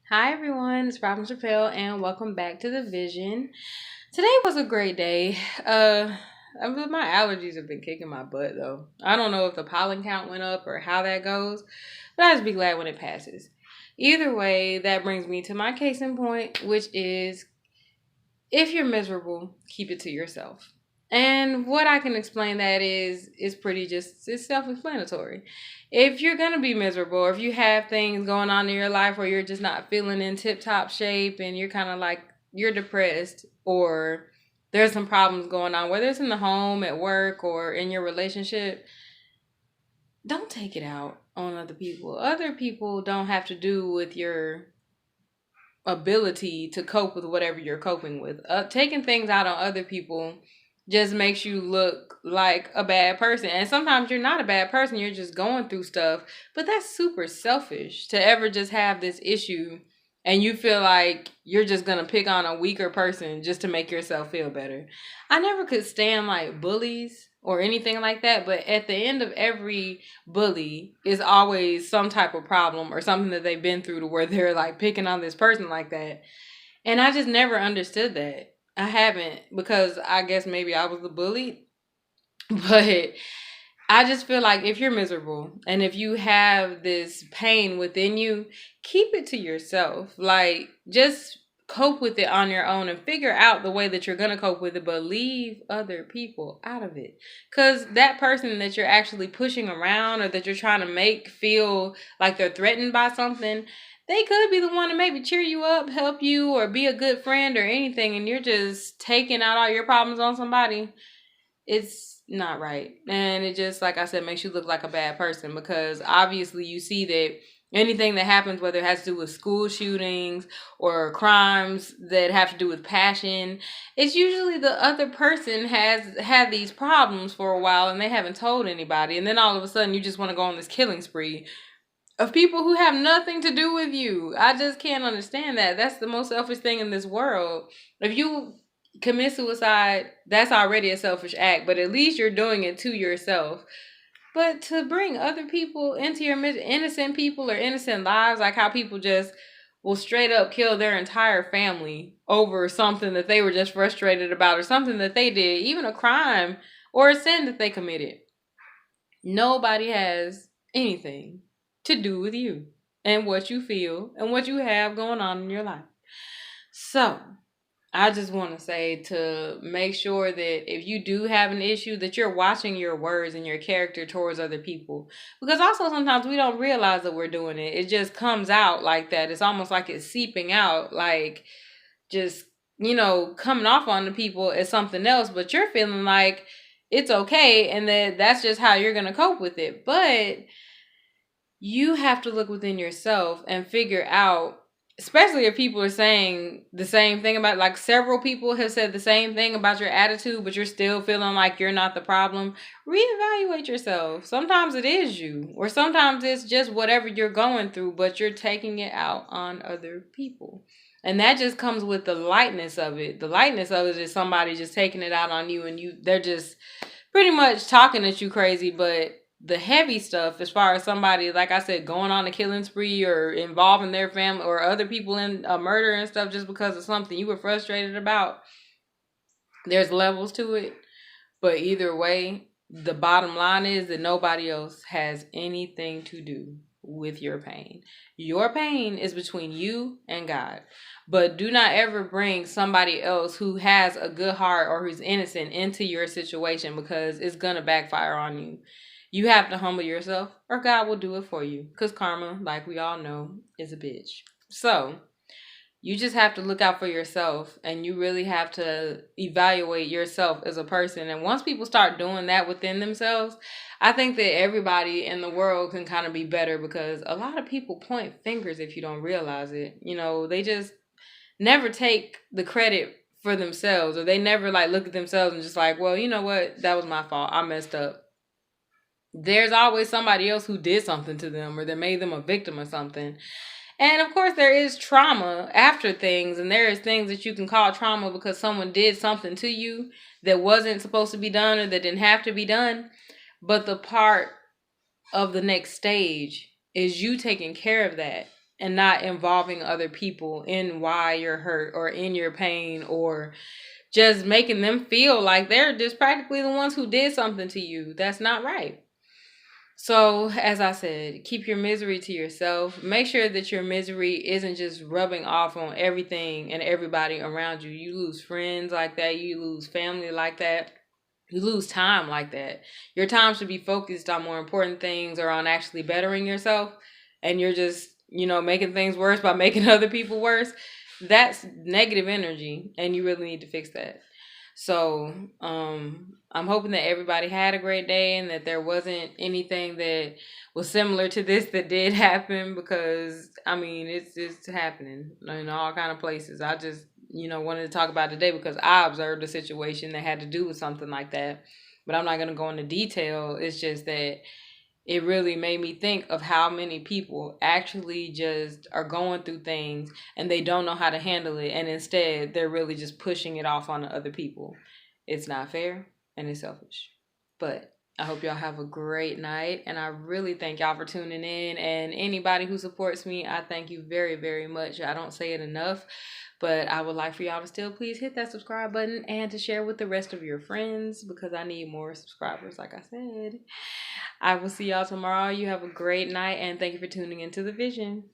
Hi everyone, it's Robin Chappelle and welcome back to The Vision. Today was a great day. My allergies have been kicking my butt though. I don't know if the pollen count went up or how that goes, but I'll just be glad when it passes. Either way, that brings me to my case in point, which is if you're miserable, keep it to yourself. And what I can explain that is pretty just it's self-explanatory. If you're gonna be miserable, or if you have things going on in your life where you're just not feeling in tip-top shape and you're kind of like you're depressed or there's some problems going on, whether it's in the home, at work, or in your relationship, don't take it out on other people. Other people don't have to do with your ability to cope with whatever you're coping with. Taking things out on other people just makes you look like a bad person. And sometimes you're not a bad person, you're just going through stuff. But that's super selfish to ever just have this issue and you feel like you're just going to pick on a weaker person just to make yourself feel better. I never could stand like bullies or anything like that, but at the end of every bully is always some type of problem or something that they've been through to where they're like picking on this person like that. And I just never understood that. I haven't because I guess maybe I was the bully. But I just feel like if you're miserable and if you have this pain within you, keep it to yourself. Like, just cope with it on your own and figure out the way that you're going to cope with it, but leave other people out of it. Because that person that you're actually pushing around or that you're trying to make feel like they're threatened by something, they could be the one to maybe cheer you up, help you, or be a good friend or anything, and you're just taking out all your problems on somebody. It's not right. And it just, like I said, makes you look like a bad person because obviously you see that anything that happens, whether it has to do with school shootings or crimes that have to do with passion, it's usually the other person has had these problems for a while and they haven't told anybody. And then all of a sudden you just want to go on this killing spree of people who have nothing to do with you. I just can't understand that. That's the most selfish thing in this world. If you commit suicide, that's already a selfish act, but at least you're doing it to yourself. But to bring other people into your innocent people or innocent lives, like how people just will straight up kill their entire family over something that they were just frustrated about or something that they did, even a crime or a sin that they committed. Nobody has anything to do with you and what you feel and what you have going on in your life. So, I just want to say to make sure that if you do have an issue that you're watching your words and your character towards other people, because also sometimes we don't realize that we're doing it. It just comes out like that. It's almost like it's seeping out, like just coming off on the people as something else, but you're feeling like it's okay and that's just how you're going to cope with it. But you have to look within yourself and figure out, especially if people are saying the same thing about, like, several people have said the same thing about your attitude, but you're still feeling like you're not the problem. Reevaluate yourself. Sometimes it is you, or sometimes it's just whatever you're going through, but you're taking it out on other people. And that just comes with the lightness of it. The lightness of it is somebody just taking it out on you and they're just pretty much talking at you crazy, but the heavy stuff, as far as somebody, like I said, going on a killing spree or involving their family or other people in a murder and stuff just because of something you were frustrated about, there's levels to it. But either way, the bottom line is that nobody else has anything to do with your pain. Your pain is between you and God. But do not ever bring somebody else who has a good heart or who's innocent into your situation because it's going to backfire on you. You have to humble yourself or God will do it for you. Because karma, like we all know, is a bitch. So, you just have to look out for yourself and you really have to evaluate yourself as a person. And once people start doing that within themselves, I think that everybody in the world can kind of be better because a lot of people point fingers if you don't realize it. They just never take the credit for themselves, or they never like look at themselves and just like, well, you know what? That was my fault. I messed up. There's always somebody else who did something to them or that made them a victim or something. And of course, there is trauma after things, and there is things that you can call trauma because someone did something to you that wasn't supposed to be done or that didn't have to be done. But the part of the next stage is you taking care of that and not involving other people in why you're hurt or in your pain, or just making them feel like they're just practically the ones who did something to you. That's not right. So, as I said, keep your misery to yourself. Make sure that your misery isn't just rubbing off on everything and everybody around you. You lose friends like that, you lose family like that, you lose time like that. Your time should be focused on more important things or on actually bettering yourself, and you're just, making things worse by making other people worse. That's negative energy, and you really need to fix that. So, I'm hoping that everybody had a great day and that there wasn't anything that was similar to this that did happen, because I mean it's happening in all kind of places. I just wanted to talk about it today because I observed a situation that had to do with something like that, but I'm not gonna go into detail. It's just that it really made me think of how many people actually just are going through things and they don't know how to handle it, and instead they're really just pushing it off on other people. It's not fair and it's selfish. But I hope y'all have a great night, and I really thank y'all for tuning in, and anybody who supports me, I thank you very, very much. I don't say it enough, but I would like for y'all to still please hit that subscribe button and to share with the rest of your friends, because I need more subscribers, like I said. I will see y'all tomorrow. You have a great night, and thank you for tuning into The Vision.